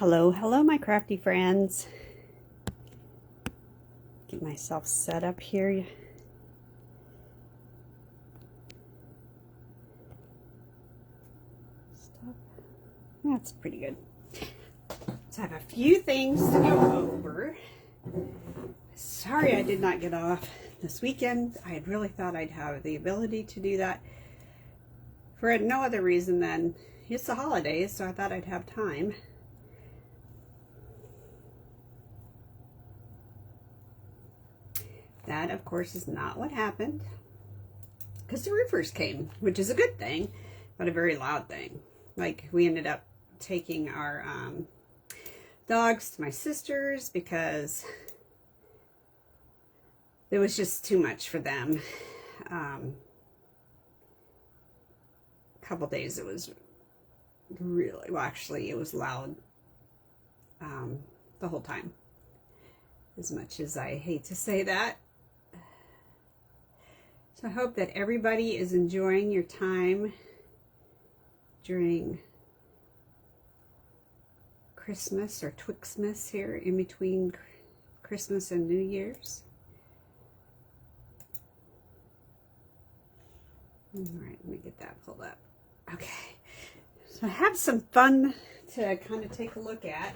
Hello, hello, my crafty friends. Get myself set up here. Stop. That's pretty good. So I have a few things to go over. Sorry I did not get off this weekend. I had really thought I'd have the ability to do that for no other reason than it's the holidays, so I thought I'd have time. That, of course, is not what happened, because the roofers came, which is a good thing, but a very loud thing. Like, we ended up taking our dogs to my sister's because it was just too much for them. A couple days it was really, well, actually it was loud the whole time, as much as I hate to say that. So I hope that everybody is enjoying your time during Christmas or Twixmas here in between Christmas and New Year's. All right, let me get that pulled up. Okay, so I have some fun to kind of take a look at,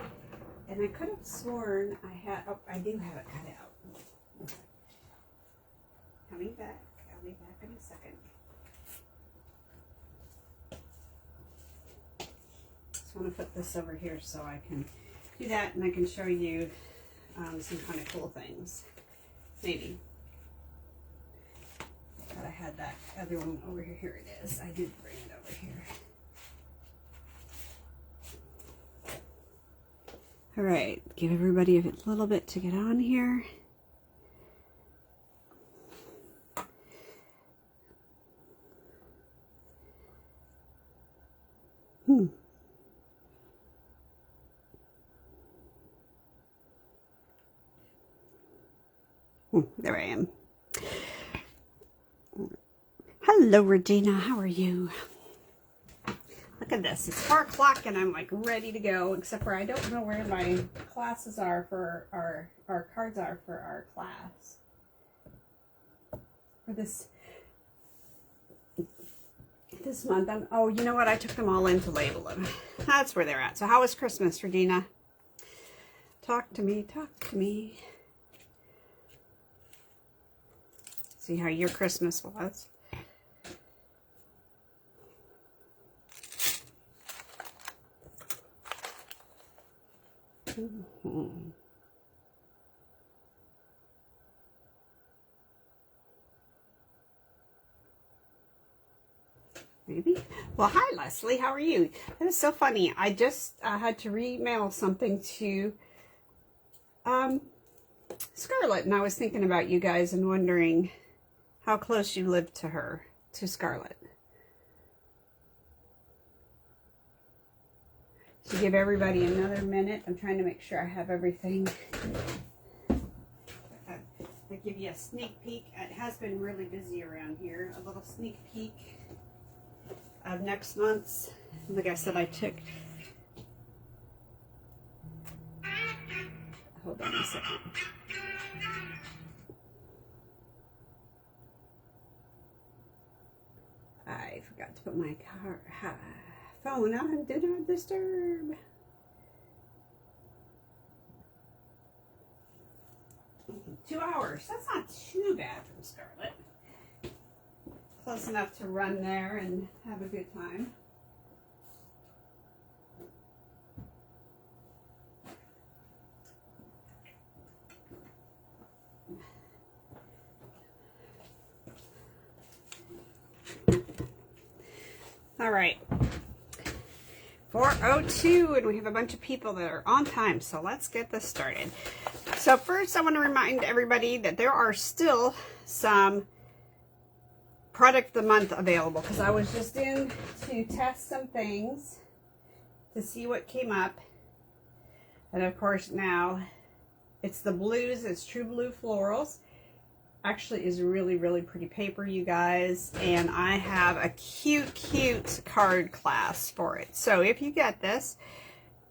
and I could have sworn I had, oh, I do have it cut out. Okay. Coming back. I'll be back in a second. Just want to put this over here so I can do that, and I can show you some kind of cool things. Maybe. But I had that other one over here. Here it is. I did bring it over here. All right. Give everybody a little bit to get on here. There I am. Hello, Regina. How are you? Look at this. It's 4 o'clock and I'm like ready to go, except for I don't know where my classes are for our cards are for our class. For this month. Oh, you know what? I took them all in to label them. That's where they're at. So how was Christmas, Regina? Talk to me. Talk to me. See how your Christmas was. Maybe. Well, hi, Leslie. How are you? That is so funny. I just had to remail something to Scarlett, and I was thinking about you guys and wondering how close you lived to her, to Scarlett. To give everybody another minute, I'm trying to make sure I have everything. I'll give you a sneak peek. It has been really busy around here. A little sneak peek of next month's. Like I said, I took... Hold on a second. I forgot to put my phone on. Do not disturb. $2 hours. That's not too bad from Scarlett. Close enough to run there and have a good time. All right, 4:02, and we have a bunch of people that are on time, so let's get this started. So first, I want to remind everybody that there are still some product of the month available, because I was just in to test some things to see what came up, and of course now it's the blues. It's True Blue Florals. Actually is really, really pretty paper, you guys, and I have a cute card class for it. So if you get this,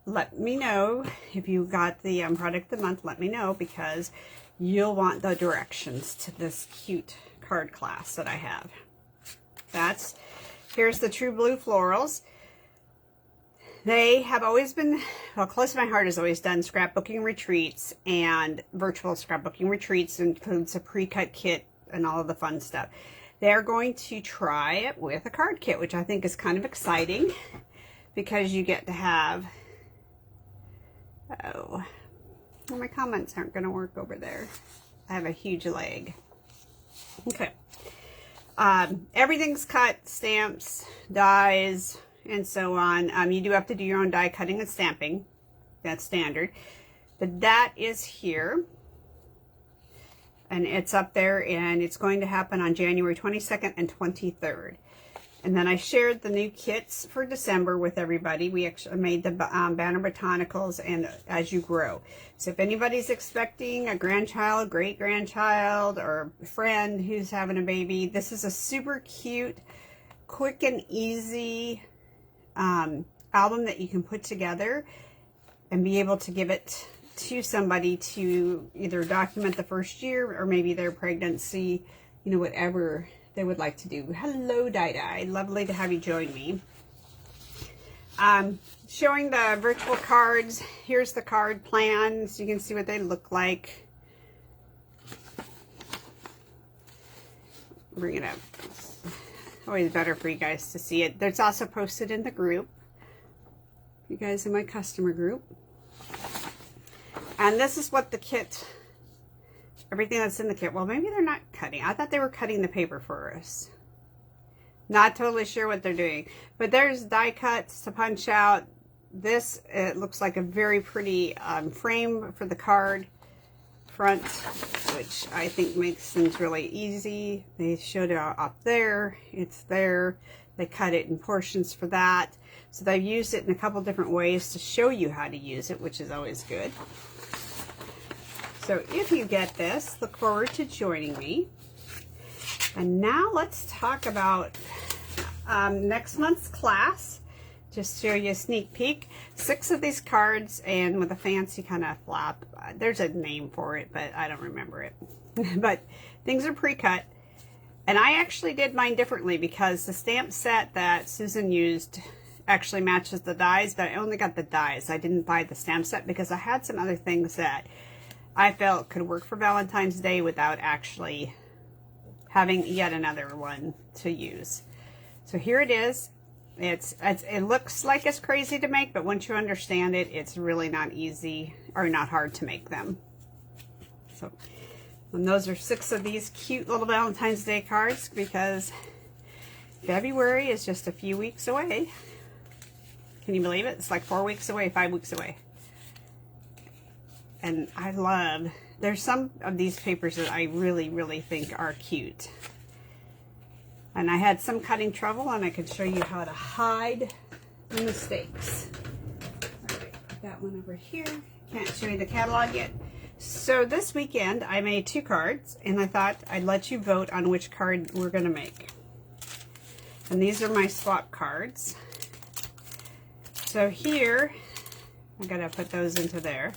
let me know if you got the product of the month. Let me know, because you'll want the directions to this cute card class that I have. Here's the True Blue Florals. They have always been, well, close to my heart has always done scrapbooking retreats, and virtual scrapbooking retreats includes a pre-cut kit and all of the fun stuff. They're going to try it with a card kit, which I think is kind of exciting, because you get to have, oh, well, my comments aren't going to work over there. I have a huge leg. Okay. Everything's cut, stamps, dies, and so on. You do have to do your own die cutting and stamping. That's standard. But that is here. And it's up there, and it's going to happen on January 22nd and 23rd. And then I shared the new kits for December with everybody. We actually made the Banner Botanicals and As You Grow. So if anybody's expecting a grandchild, great-grandchild, or friend who's having a baby, this is a super cute, quick and easy album that you can put together and be able to give it to somebody to either document the first year or maybe their pregnancy, you know, whatever they would like to do. Hello, Di-Di. Lovely to have you join me. Showing the virtual cards. Here's the card plan, so you can see what they look like. Bring it up. Always better for you guys to see it. There's also posted in the group. You guys in my customer group. And this is what the kit, everything that's in the kit. Well, maybe they're not cutting. I thought they were cutting the paper for us. Not totally sure what they're doing. But there's die cuts to punch out. This, it looks like a very pretty frame for the card front, which I think makes things really easy. They showed it up there. It's there. They cut it in portions for that. So they've used it in a couple different ways to show you how to use it, which is always good. So if you get this, look forward to joining me. And now let's talk about next month's class. Just show you a sneak peek. 6 of these cards, and with a fancy kind of flap. There's a name for it, but I don't remember it. But things are pre-cut. And I actually did mine differently, because the stamp set that Susan used actually matches the dies, but I only got the dies. I didn't buy the stamp set because I had some other things that I felt could work for Valentine's Day without actually having yet another one to use. So here it is. It looks like it's crazy to make, but once you understand it, it's really not easy or not hard to make them. So, and those are 6 of these cute little Valentine's Day cards, because February is just a few weeks away. Can you believe it? It's like 4 weeks away, 5 weeks away. And I love, there's some of these papers that I really, really think are cute. And I had some cutting trouble, and I could show you how to hide the mistakes. All right, put that one over here. Can't show you the catalog yet. So this weekend, I made 2 cards, and I thought I'd let you vote on which card we're going to make. And these are my swap cards. So here, I got to put those into there,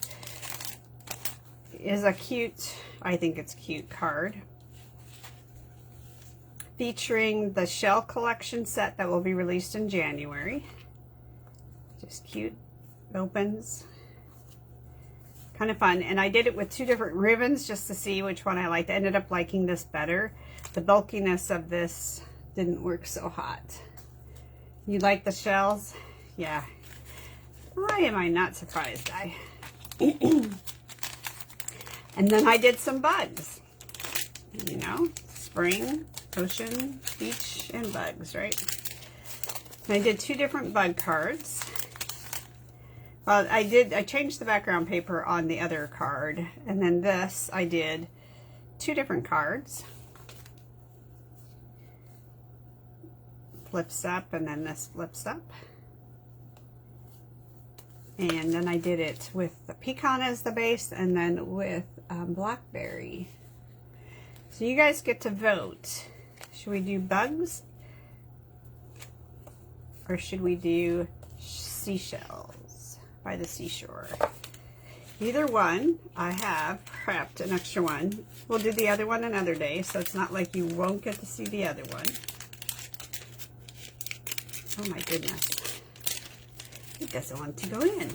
is a cute, I think it's cute card, featuring the shell collection set that will be released in January. Just cute, opens, kind of fun. And I did it with 2 different ribbons just to see which one I liked. I ended up liking this better. The bulkiness of this didn't work so hot. You like the shells? Yeah. Why am I not surprised? And then I did some bugs. You know, spring, ocean, beach, and bugs, right? And I did 2 different bug cards. Well, I changed the background paper on the other card, and then this, I did 2 different cards. Flips up, and then this flips up. And then I did it with the pecan as the base, and then with blackberry. So you guys get to vote. Should we do bugs? Or should we do seashells? by the Seashore. Either one, I have prepped an extra one. We'll do the other one another day, so it's not like you won't get to see the other one. Oh my goodness. It doesn't want to go in.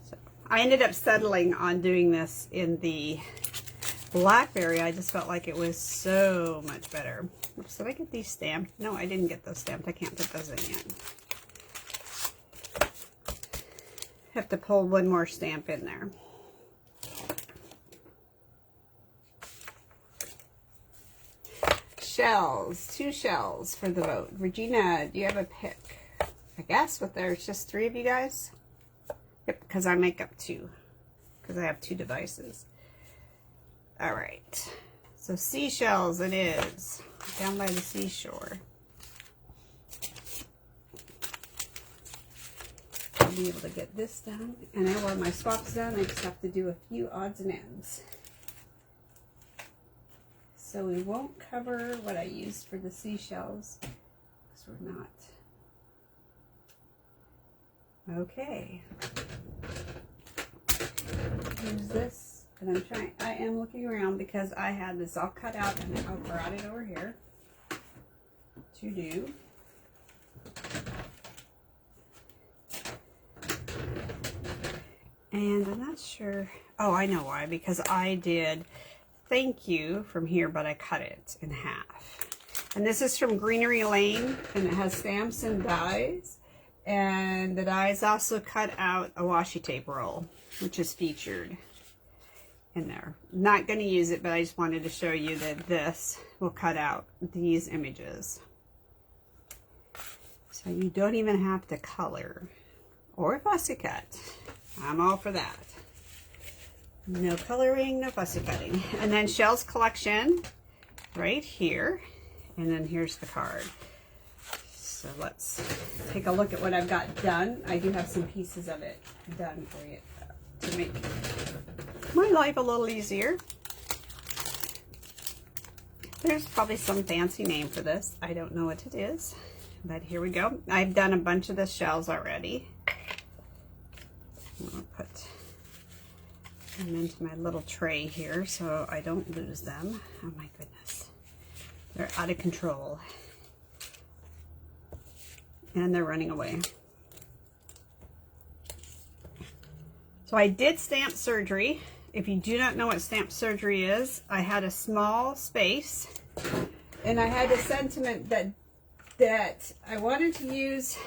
So I ended up settling on doing this in the Blackberry. I just felt like it was so much better. Oops, did I get these stamped? No, I didn't get those stamped. I can't put those in yet. Have to pull one more stamp in there. Shells, 2 shells for the vote. Regina, do you have a pick? I guess, but there's just 3 of you guys. Yep, because I make up 2. Because I have 2 devices. All right. So seashells it is. Down by the seashore. I'll be able to get this done. And then when my swap's done, I just have to do a few odds and ends. So we won't cover what I used for the seashells, because we're not. Okay. Use this, and I am looking around because I had this all cut out and I brought it over here to do. And I'm not sure. Oh, I know why. Because I did thank you from here, but I cut it in half. And this is from Greenery Lane, and it has stamps and dies. And the dies also cut out a washi tape roll, which is featured in there. Not going to use it, but I just wanted to show you that this will cut out these images. So you don't even have to color or fussy cut. I'm all for that. No coloring, no fussy cutting. And then Shells Collection right here. And then here's the card. So let's take a look at what I've got done. I do have some pieces of it done for you to make my life a little easier. There's probably some fancy name for this. I don't know what it is. But here we go. I've done a bunch of the shells already. I'll put them into my little tray here so I don't lose them. Oh my goodness. They're out of control. And they're running away. So I did stamp surgery. If you do not know what stamp surgery is, I had a small space and I had a sentiment that I wanted to use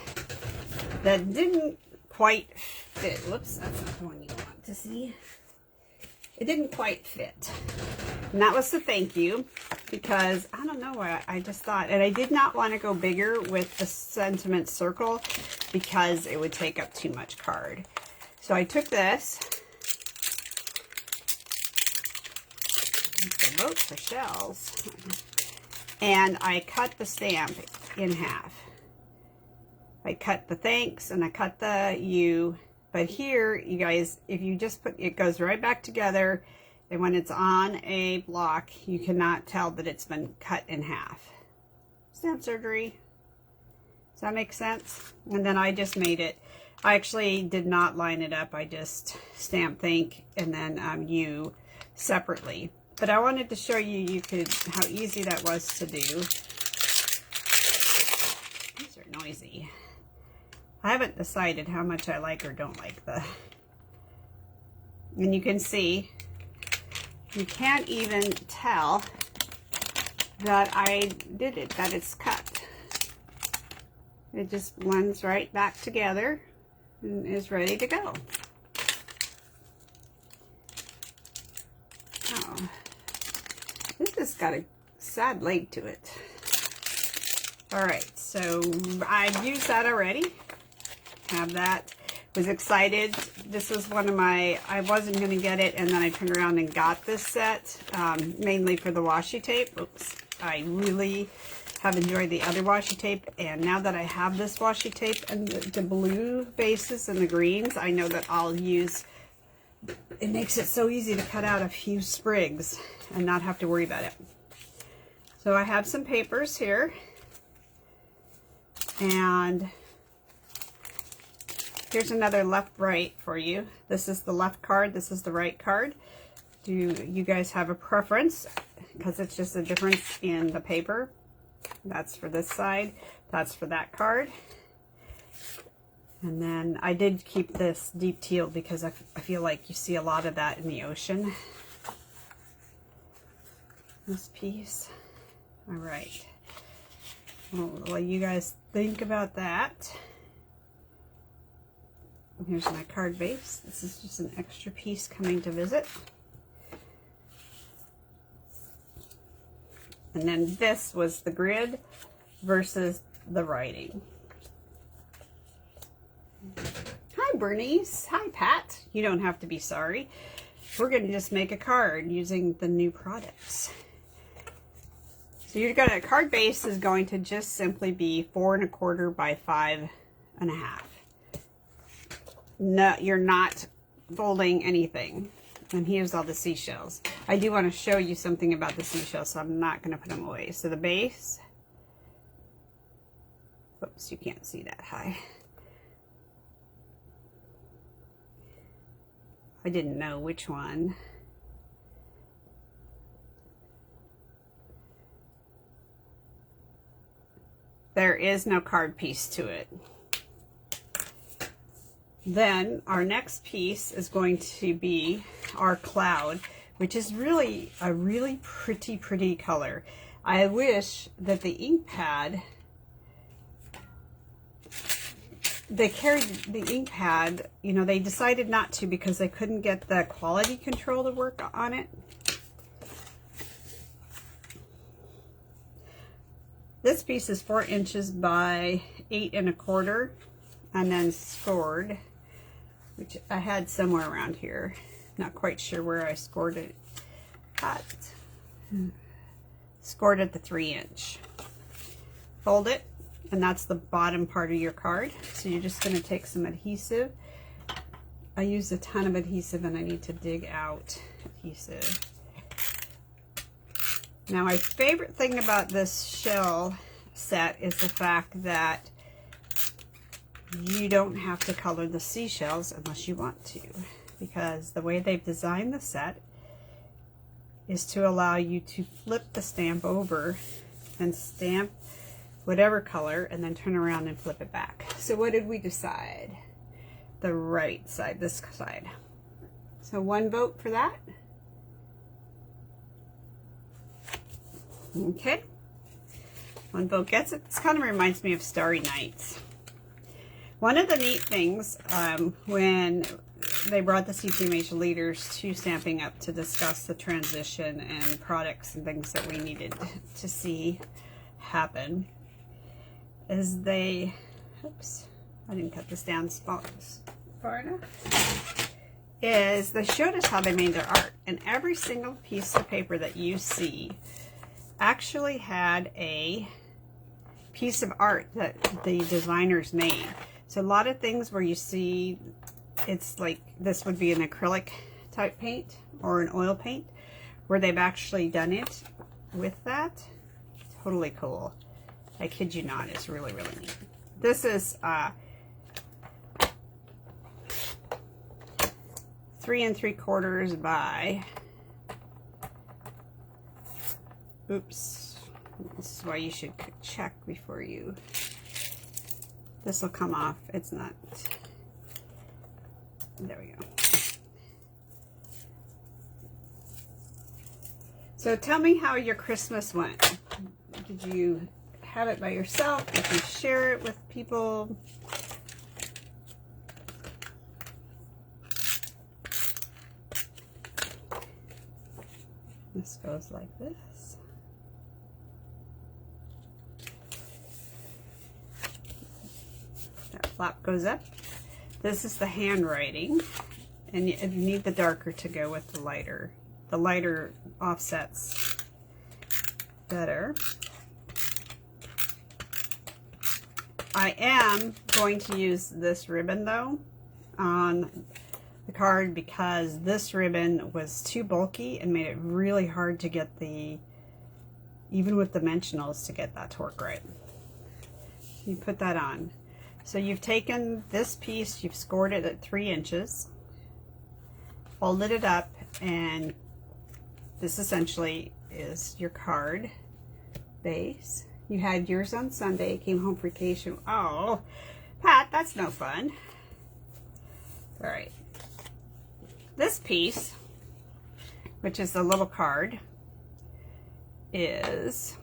that didn't quite fit. Whoops, that's not the one you want to see. It didn't quite fit. And that was the thank you, because I don't know why I just thought, and I did not want to go bigger with the sentiment circle because it would take up too much card. So I took this, the vote for shells, and I cut the stamp in half. I cut the thanks and I cut the you, but here, you guys, if you just put, it goes right back together, and when it's on a block, you cannot tell that it's been cut in half. Stamp surgery. Does that make sense? And then I just made it. I actually did not line it up. I just stamped thank and then you separately. But I wanted to show you how easy that was to do. These are noisy. I haven't decided how much I like or don't like the, and you can see, you can't even tell that I did it, that it's cut. It just blends right back together and is ready to go. Oh, this has got a sad leg to it. All right, so I've used that already. Have that. Was excited. This was one of my, I wasn't going to get it, and then I turned around and got this set, mainly for the washi tape. Oops. I really have enjoyed the other washi tape, and now that I have this washi tape and the blue bases and the greens, I know that I'll use, it makes it so easy to cut out a few sprigs and not have to worry about it. So I have some papers here, and Here's another left-right for you. This is the left card, this is the right card. Do you guys have a preference? Because it's just a difference in the paper. That's for this side, that's for that card. And then I did keep this deep teal because I feel like you see a lot of that in the ocean. This piece. All right. Well, you guys think about that. Here's my card base. This is just an extra piece coming to visit. And then this was the grid versus the writing. Hi, Bernice. Hi, Pat. You don't have to be sorry. We're going to just make a card using the new products. So you're going to, card base is going to just simply be 4 1/4 by 5 1/2. No, you're not folding anything. And here's all the seashells. I do want to show you something about the seashells, so I'm not going to put them away. So the base, oops, you can't see that high. I didn't know which one. There is no card piece to it. Then our next piece is going to be our cloud, which is really a really pretty color. I wish that the ink pad, they carried the ink pad, you know, they decided not to because they couldn't get the quality control to work on it. This piece is 4 inches by 8 1/4 and then scored, which I had somewhere around here. Not quite sure where I scored it at. Scored at the 3 inch. Fold it, and that's the bottom part of your card. So you're just going to take some adhesive. I used a ton of adhesive and I need to dig out adhesive. Now my favorite thing about this shell set is the fact that you don't have to color the seashells unless you want to, because the way they've designed the set is to allow you to flip the stamp over and stamp whatever color and then turn around and flip it back. So what did we decide? The right side, this side. So 1 vote for that. Okay, 1 vote gets it. This kind of reminds me of Starry Nights. One of the neat things when they brought the CTMH leaders to Stampin' Up to discuss the transition and products and things that we needed to see happen is they, oops, I didn't cut this down far enough, is they showed us how they made their art. And every single piece of paper that you see actually had a piece of art that the designers made. So a lot of things where you see, it's like this would be an acrylic type paint or an oil paint, where they've actually done it with that. Totally cool. I kid you not, it's really neat. This is 3 3/4 by, oops, this is why you should check before you, this will come off, it's not, there we go. So tell me how your Christmas went. Did you have it by yourself? Did you share it with people? This goes like this. That flap goes up. This is the handwriting, and you need the darker to go with the lighter. The lighter offsets better. I am going to use this ribbon though on the card because this ribbon was too bulky and made it really hard to get the, even with dimensionals, to get that to work right. You put that on. So you've taken this piece, you've scored it at 3 inches, folded it up, and this essentially is your card base. You had yours on Sunday, came home from vacation. Oh, Pat, that's no fun. All right. This piece, which is the little card, is,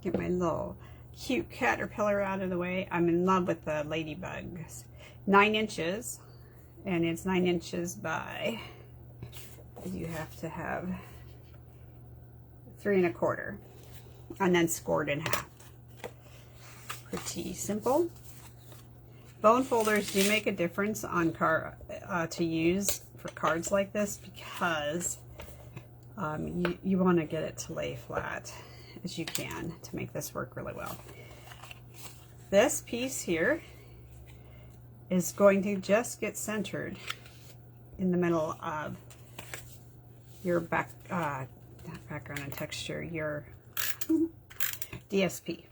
get my little cute caterpillar out of the way. I'm in love with the ladybugs. 9 inches, and it's 9 inches by, you have to have 3 1/4, and then scored in half. Pretty simple. Bone folders do make a difference on to use for cards like this, because you want to get it to lay flat as you can to make this work really well. This piece here is going to just get centered in the middle of your not background and texture, your DSP.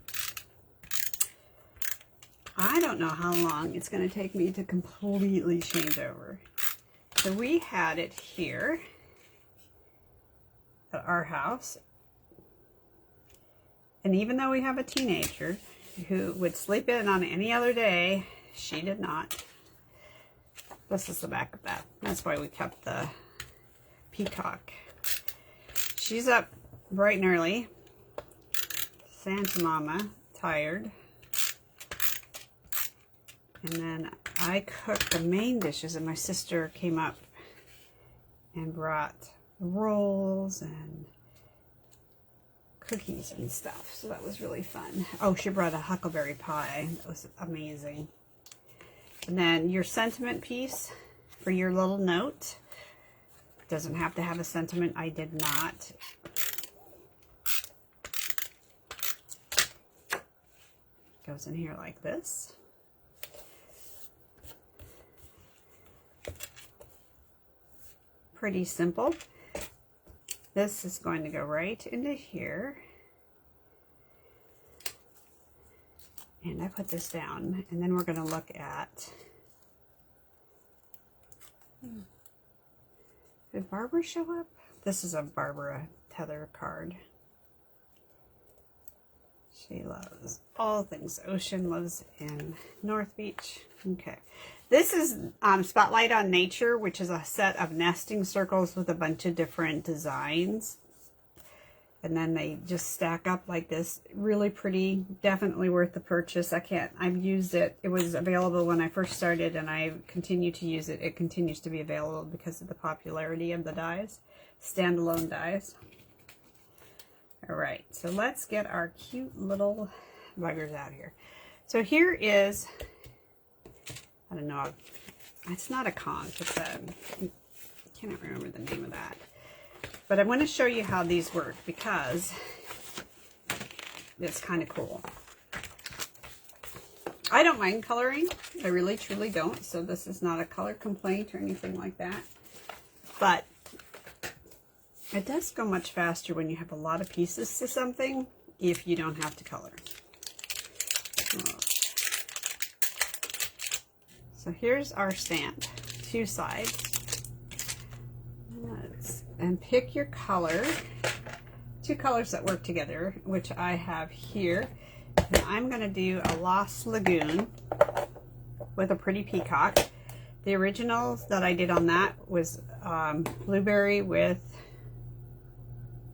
I don't know how long it's going to take me to completely change over. So we had it here at our house, and even though we have a teenager who would sleep in on any other day, she did not. This is the back of that. That's why we kept the peacock. She's up bright and early. Santa Mama, tired. And then I cooked the main dishes, and my sister came up and brought rolls and cookies and stuff. So that was really fun. Oh, she brought a huckleberry pie. That was amazing. And then your sentiment piece for your little note. Doesn't have to have a sentiment. I did not. Goes in here like this. Pretty simple. This is going to go right into here. And I put this down, and then we're going to look at, did Barbara show up? This is a Barbara Tether card. She loves all things ocean, lives in North Beach. Okay. This is Spotlight on Nature, which is a set of nesting circles with a bunch of different designs. And then they just stack up like this. Really pretty. Definitely worth the purchase. I've used it. It was available when I first started, and I continue to use it. It continues to be available because of the popularity of the dies. Standalone dies. Alright, so let's get our cute little buggers out here. So here is, I don't know, it's not a conch, it's a, I cannot remember the name of that. But I want to show you how these work, because it's kind of cool. I don't mind coloring. I really truly don't. So this is not a color complaint or anything like that. But it does go much faster when you have a lot of pieces to something if you don't have to color. So here's our stamp. 2 sides. And pick your color. 2 colors that work together, which I have here. And I'm going to do a Lost Lagoon with a pretty peacock. The originals that I did on that was blueberry with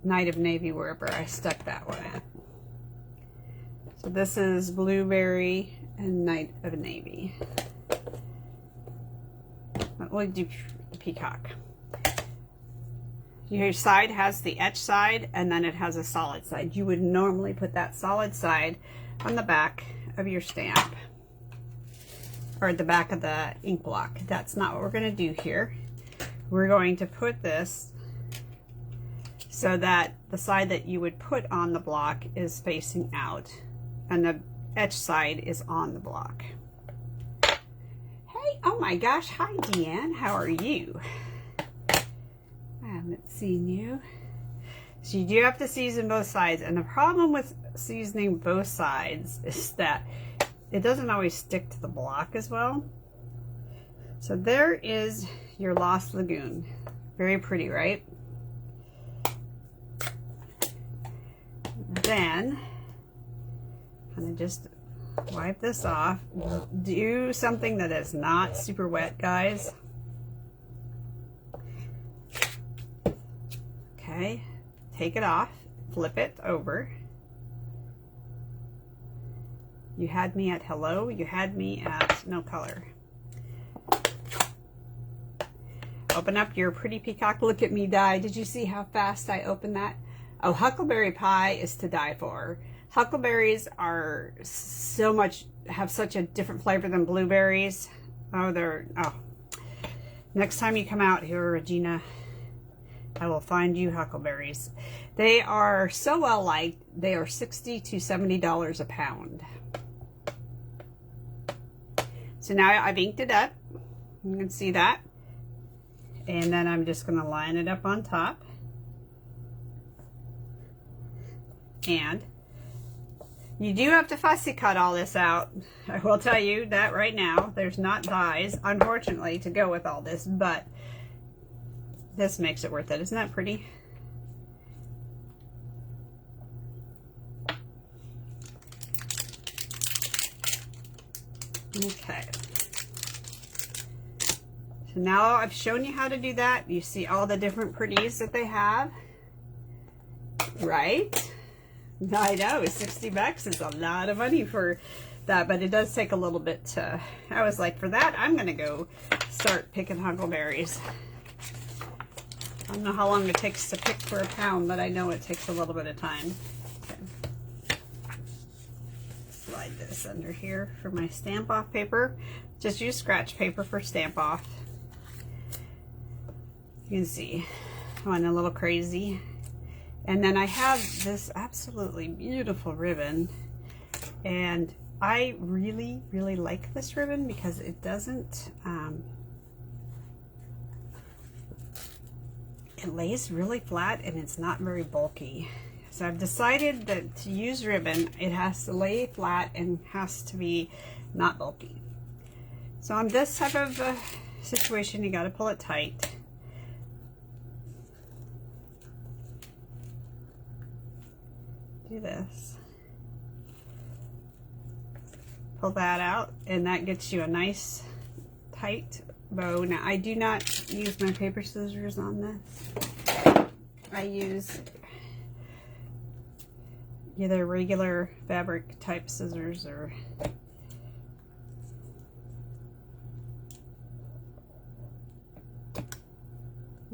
Night of Navy, wherever I stuck that one at. So this is blueberry and Night of Navy. We'll do the peacock. Your side has the etch side, and then it has a solid side. You would normally put that solid side on the back of your stamp, or the back of the ink block. That's not what we're going to do here. We're going to put this so that the side that you would put on the block is facing out, and the etch side is on the block. Hey, oh my gosh, hi Deanne, how are you? I haven't seen you. So you do have to season both sides, and the problem with seasoning both sides is that it doesn't always stick to the block as well. So there is your Lost Lagoon. Very pretty, right? Then kind of just wipe this off. Do something that is not super wet, guys. Okay, take it off, flip it over. You had me at hello, you had me at no color. Open up your Pretty Peacock Look at Me die. Did you see how fast I opened that? Oh, Huckleberry Pie is to die for. Huckleberries are so much, have such a different flavor than blueberries. Oh. Next time you come out here, Regina, I will find you huckleberries. They are so well liked. They are $60 to $70 a pound. So now I've inked it up. You can see that. And then I'm just going to line it up on top. And you do have to fussy cut all this out. I will tell you that right now. There's not dies, unfortunately, to go with all this, but this makes it worth it. Isn't that pretty? Okay. So now I've shown you how to do that. You see all the different pretties that they have, right? I know, 60 bucks is a lot of money for that, but it does take a little bit to, I was like, for that, I'm going to go start picking huckleberries. I don't know how long it takes to pick for a pound, but I know it takes a little bit of time. Okay. Slide this under here for my stamp off paper. Just use scratch paper for stamp off. You can see, I went a little crazy. And then I have this absolutely beautiful ribbon, and I really, really like this ribbon because it doesn't, it lays really flat and it's not very bulky. So I've decided that to use ribbon, it has to lay flat and has to be not bulky. So on this type of situation, you got to pull it tight. Do this. Pull that out, and that gets you a nice tight bow. Now I do not use my paper scissors on this. I use either regular fabric type scissors or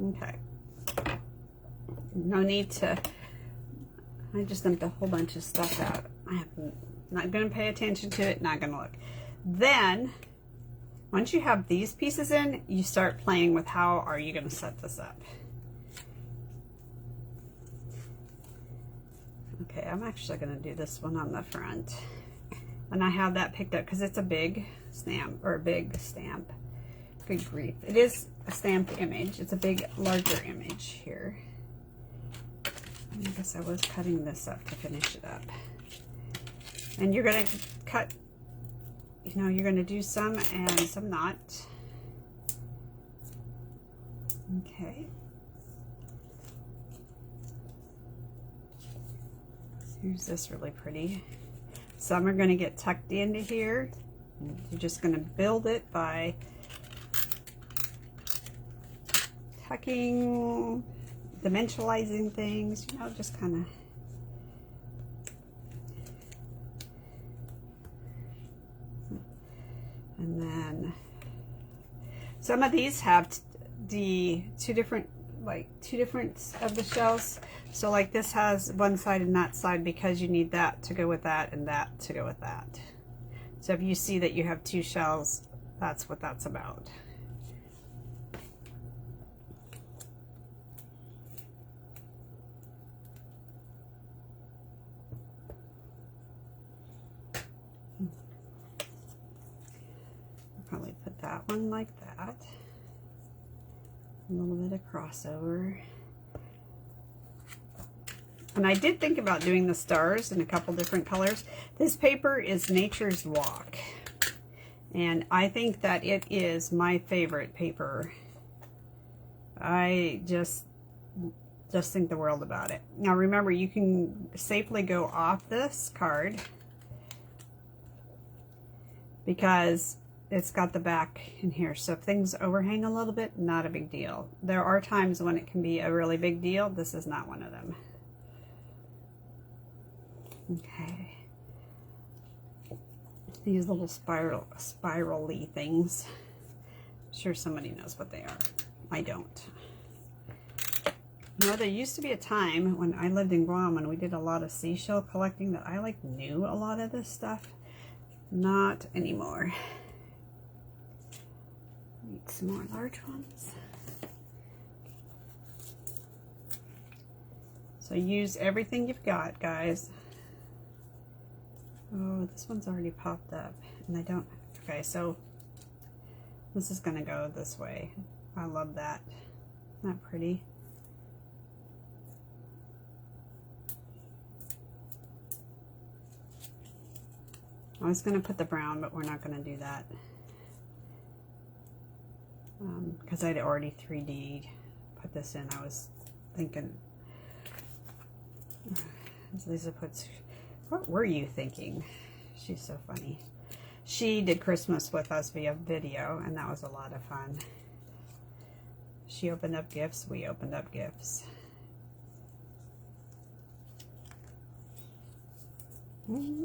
okay. No need to, I just dumped a whole bunch of stuff out. I'm not going to pay attention to it, not going to look. Then, once you have these pieces in, you start playing with how are you going to set this up. Okay, I'm actually going to do this one on the front. And I have that picked up because it's a big stamp, or a big stamp. Good grief. It is a stamped image. It's a big, larger image here. I guess I was cutting this up to finish it up. And you're going to cut, you know, you're going to do some and some not. Okay. Here's this really pretty. Some are going to get tucked into here. You're just going to build it by tucking, dimensionalizing things, you know, just kind of. And then some of these have the two different of the shells. So like this has one side and that side because you need that to go with that and that to go with that. So if you see that you have two shells, that's what that's about. Probably put that one like that. A little bit of crossover. And I did think about doing the stars in a couple different colors. This paper is Nature's Walk. And I think that it is my favorite paper. I just think the world about it. Now remember, you can safely go off this card because it's got the back in here. So if things overhang a little bit, not a big deal. There are times when it can be a really big deal. This is not one of them. Okay. These little spirally things. I'm sure somebody knows what they are. I don't. Now, there used to be a time when I lived in Guam and we did a lot of seashell collecting that I like knew a lot of this stuff. Not anymore. Need some more large ones. So use everything you've got, guys. Oh, this one's already popped up and I don't. Okay, so this is gonna go this way. I love that. Isn't that pretty? I was gonna put the brown, but we're not gonna do that because I'd already 3D put this in. I was thinking, Lisa puts, what were you thinking? She's so funny. She did Christmas with us via video, and that was a lot of fun. She opened up gifts, we opened up gifts.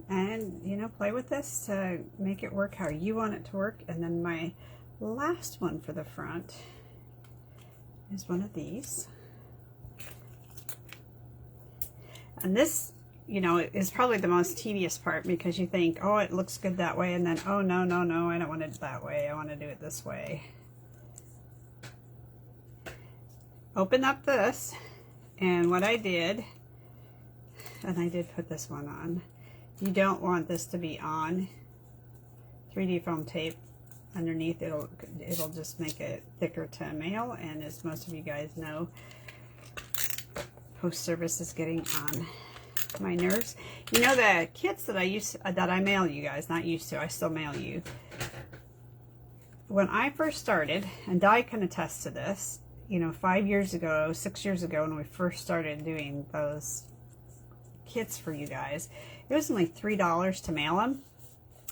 And, you know, play with this to make it work how you want it to work. And then my last one for the front is one of these. And this, you know, is probably the most tedious part because you think, oh, it looks good that way. And then, oh, no, no, no, I don't want it that way. I want to do it this way. Open up this. And what I did, and I did put this one on. You don't want this to be on 3D foam tape underneath. It'll just make it thicker to mail, and as most of you guys know, post service is getting on my nerves. You know, the kits that I mail you guys, not used to, I still mail you. When I first started, and Di can attest to this, you know, 5 years ago, 6 years ago, when we first started doing those kits for you guys, it was only $3 to mail them.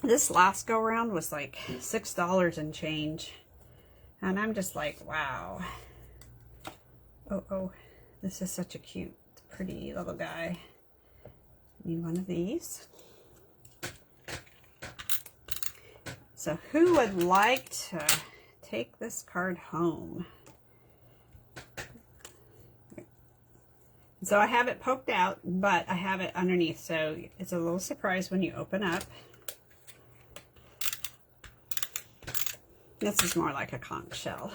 This last go around was like $6 and change, and I'm just like, wow. Oh, this is such a cute, pretty little guy. Need one of these. So who would like to take this card home? So I have it poked out, but I have it underneath, so it's a little surprise when you open up. This is more like a conch shell.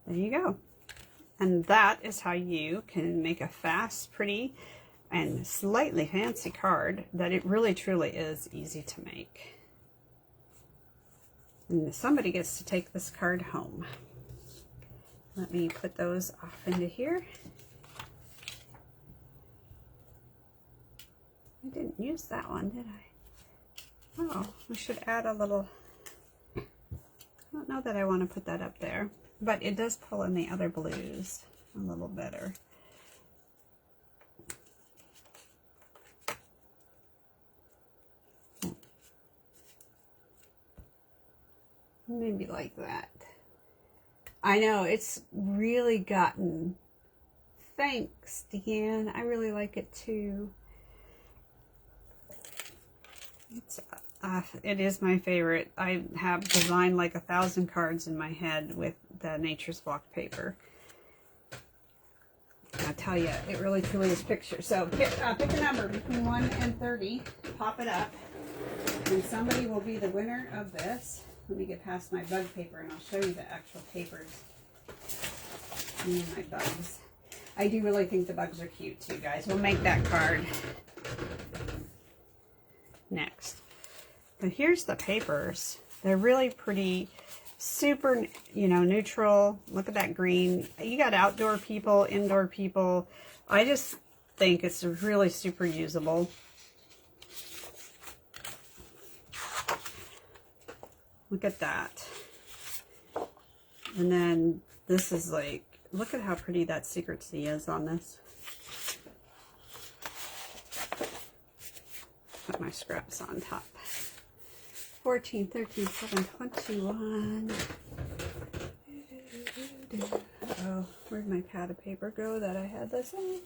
There you go. And that is how you can make a fast, pretty, and slightly fancy card that it really truly is easy to make. And somebody gets to take this card home. Let me put those off into here. I didn't use that one, did I? Oh, we should add a little. I don't know that I want to put that up there, but it does pull in the other blues a little better. Maybe like that. I know, it's really gotten, thanks, Deanne. I really like it too. It is my favorite. I have designed like 1,000 cards in my head with the Nature's Walk paper. I tell you, it really truly is pictures. So pick a number between 1 and 30, pop it up, and somebody will be the winner of this. Let me get past my bug paper and I'll show you the actual papers. And my bugs. I do really think the bugs are cute too, guys. We'll make that card next. But here's the papers. They're really pretty, super, you know, neutral. Look at that green. You got outdoor people, indoor people. I just think it's really super usable. Look at that. And then this is like, look at how pretty that Secret C is on this. Put my scraps on top. 14, 13, 7, 21. Oh, where'd my pad of paper go that I had this on?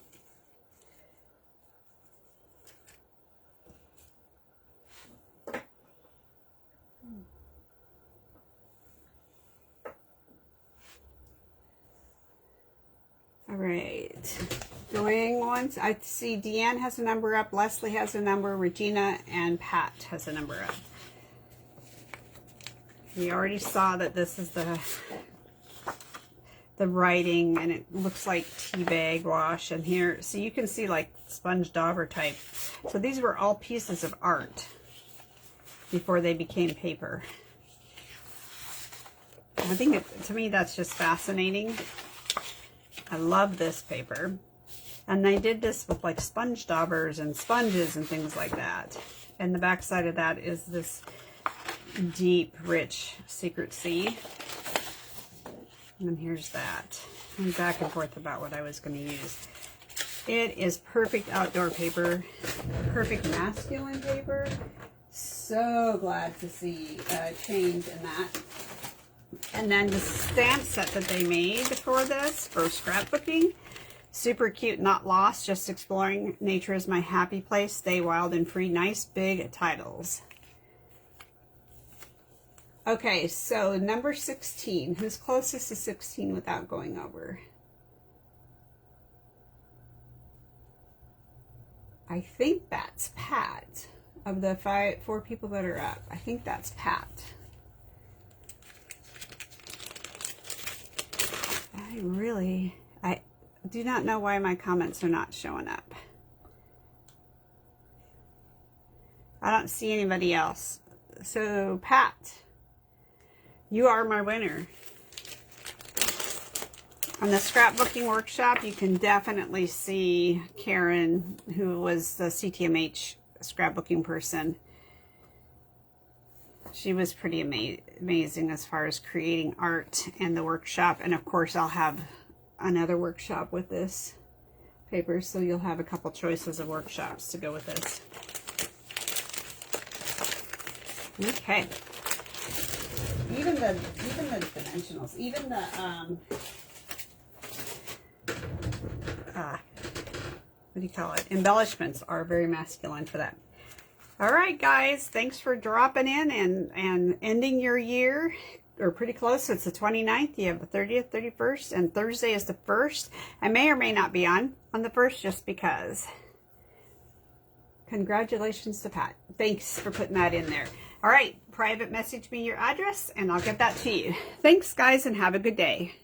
All right, going once. I see Deanne has a number up, Leslie has a number, Regina and Pat has a number up. You already saw that this is the writing, and it looks like tea bag wash. And here, so you can see like sponge dauber type. So these were all pieces of art before they became paper. I think to me that's just fascinating. I love this paper. And they did this with like sponge daubers and sponges and things like that. And the back side of that is this deep, rich Secret C. And here's that. I'm back and forth about what I was going to use. It is perfect outdoor paper, perfect masculine paper. So glad to see a change in that. And then the stamp set that they made for this, for scrapbooking. Super cute, not lost, just exploring. Nature is my happy place. Stay wild and free. Nice big titles. Okay, so number 16. Who's closest to 16 without going over? I think that's Pat. Of the 4 people that are up, I think that's Pat. I do not know why my comments are not showing up. I don't see anybody else. So, Pat, you are my winner. On the scrapbooking workshop, you can definitely see Karen, who was the CTMH scrapbooking person. She was pretty amazing as far as creating art and the workshop. And of course, I'll have another workshop with this paper, so you'll have a couple choices of workshops to go with this. Okay. Even the dimensionals, even the what do you call it? Embellishments are very masculine for that. All right, guys, thanks for dropping in and ending your year, or pretty close. It's the 29th. You have the 30th, 31st, and Thursday is the 1st. I may or may not be on the 1st just because. Congratulations to Pat. Thanks for putting that in there. All right, private message me your address, and I'll get that to you. Thanks, guys, and have a good day.